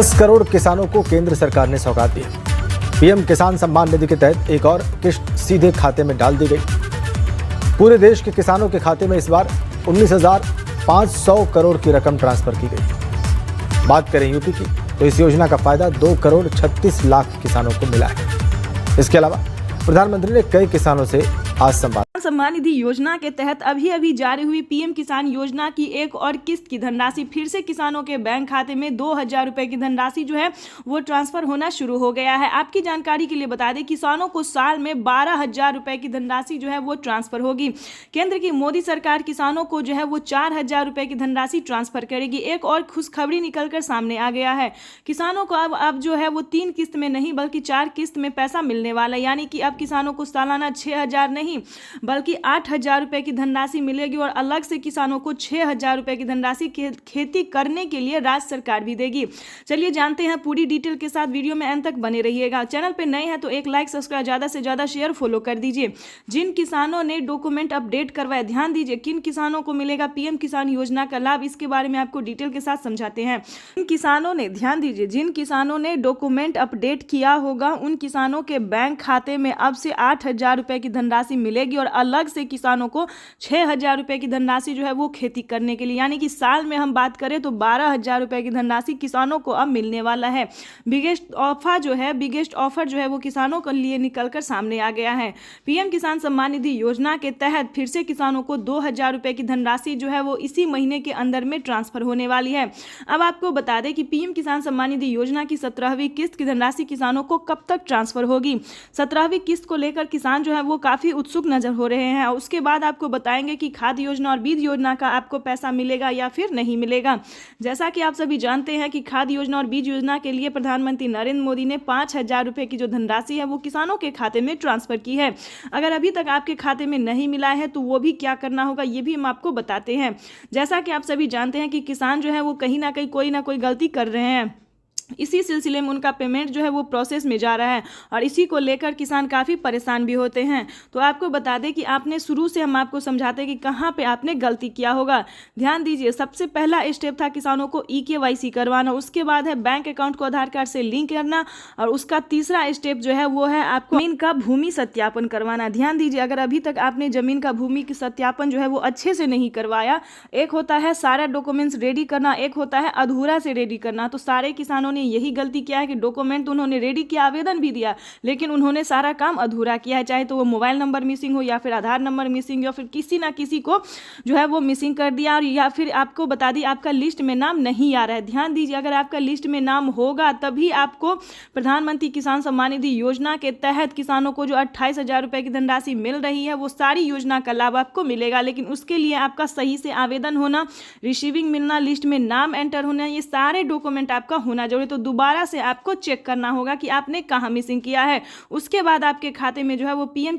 10 करोड़ किसानों को केंद्र सरकार ने सौगात दी। पीएम किसान सम्मान निधि के तहत एक और किस्त सीधे खाते में डाल दी गई। पूरे देश के किसानों के खाते में इस बार 19,500 करोड़ की रकम ट्रांसफर की गई। बात करें यूपी की, तो इस योजना का फायदा 2,36,00,000 किसानों को मिला है। इसके अलावा प्रधानमंत्री ने कई किसानों से आज संवाद। सम्मान निधि योजना के तहत अभी जारी हुई पीएम किसान योजना की एक और किस्त की धनराशि फिर से किसानों के बैंक खाते में 2,000 रुपए की धनराशि जो है वो ट्रांसफर होना शुरू हो गया है। आपकी जानकारी के लिए बता दें, किसानों को साल में 12,000 रुपए की धनराशि जो है वो ट्रांसफर होगी। केंद्र की मोदी सरकार किसानों को जो है वो 4,000 रुपए की धनराशि ट्रांसफर करेगी। एक और खुशखबरी निकलकर सामने आ गया है। किसानों को अब जो है वो 3 किस्त में नहीं बल्कि 4 किस्त में पैसा मिलने वाला है। यानी कि अब किसानों को सालाना 6,000 नहीं बल्कि 8,000 रुपए की धनराशि मिलेगी और अलग से किसानों को 6,000 रुपए की धनराशि खेती करने के लिए राज्य सरकार भी देगी। चलिए जानते हैं पूरी डिटेल के साथ, वीडियो में अंत तक बने रहिएगा। चैनल पे नए हैं तो एक लाइक, सब्सक्राइब, ज्यादा से ज्यादा शेयर, फॉलो कर दीजिए। जिन किसानों ने डॉक्यूमेंट अपडेट करवाए, ध्यान दीजिए किन किसानों को मिलेगा पीएम किसान योजना का लाभ, इसके बारे में आपको डिटेल के साथ समझाते हैं। जिन किसानों ने, ध्यान दीजिए, जिन किसानों ने डॉक्यूमेंट अपडेट किया होगा उन किसानों के बैंक खाते में अब से 8,000 रुपए की धनराशि मिलेगी और अलग से किसानों को 6,000 रुपए की धनराशि जो है वो खेती करने के लिए, यानी कि साल में हम बात करें तो 12,000 रुपए की धनराशि किसानों को अब मिलने वाला है। बिगेस्ट ऑफर जो है वो किसानों के लिए निकलकर सामने आ गया है। पीएम किसान सम्मान निधि योजना के तहत फिर से किसानों को 2,000 रुपए की धनराशि जो है वो इसी महीने के अंदर में ट्रांसफर होने वाली है। अब आपको बता दें कि पीएम किसान सम्मान निधि योजना की 17वीं किस्त की धनराशि किसानों को कब तक ट्रांसफर होगी। 17वीं किस्त को लेकर किसान जो है वो काफी उत्सुक नजर हो रहे हैं। उसके बाद आपको बताएंगे कि खाद्य योजना और बीज योजना का आपको पैसा मिलेगा या फिर नहीं मिलेगा। जैसा कि आप सभी जानते हैं कि खाद्य योजना और बीज योजना के लिए प्रधानमंत्री नरेंद्र मोदी ने 5,000 रुपए की जो धनराशि है वो किसानों के खाते में ट्रांसफर की है। अगर अभी तक आपके खाते में नहीं मिला है तो वो भी क्या करना होगा ये भी हम आपको बताते हैं। जैसा कि आप सभी जानते हैं कि किसान जो है वो कहीं ना कहीं कोई ना कोई गलती कर रहे हैं। इसी सिलसिले में उनका पेमेंट जो है वो प्रोसेस में जा रहा है और इसी को लेकर किसान काफ़ी परेशान भी होते हैं। तो आपको बता दें कि आपने शुरू से हम आपको समझाते हैं कि कहाँ पे आपने गलती किया होगा। ध्यान दीजिए, सबसे पहला स्टेप था किसानों को EKYC करवाना, उसके बाद है बैंक अकाउंट को आधार कार्ड से लिंक करना और उसका तीसरा स्टेप जो है वो है आपको जमीन का भूमि सत्यापन करवाना। ध्यान दीजिए, अगर अभी तक आपने जमीन का भूमि सत्यापन जो है वो अच्छे से नहीं करवाया, एक होता है सारा डॉक्यूमेंट्स रेडी करना, एक होता है अधूरा से रेडी करना, तो सारे किसानों ने यही गलती किया है कि डॉक्यूमेंट उन्होंने रेडी किया, आवेदन भी दिया, लेकिन उन्होंने सारा काम अधूरा किया है। चाहे तो वो मोबाइल नंबर मिसिंग हो या फिर आधार नंबर मिसिंग या फिर किसी ना किसी को जो है वो मिसिंग कर दिया, और या फिर आपको बता दी आपका लिस्ट में नाम नहीं आ रहा है। ध्यान दीजिए, अगर आपका लिस्ट में नाम होगा तभी आपको प्रधानमंत्री किसान सम्मान निधि योजना के तहत किसानों को जो 28,000 रुपए की धनराशि मिल रही है वो सारी योजना का लाभ आपको मिलेगा। लेकिन उसके लिए आपका सही से आवेदन होना, रिसीविंग मिलना, लिस्ट में नाम एंटर होना, ये सारे डॉक्यूमेंट आपका होना जरूरी। तो दोबारा से आपको चेक करना होगा कि आपने कहां मिसिंग किया है। उसके बाद आपके खाते में जो है वो पीएम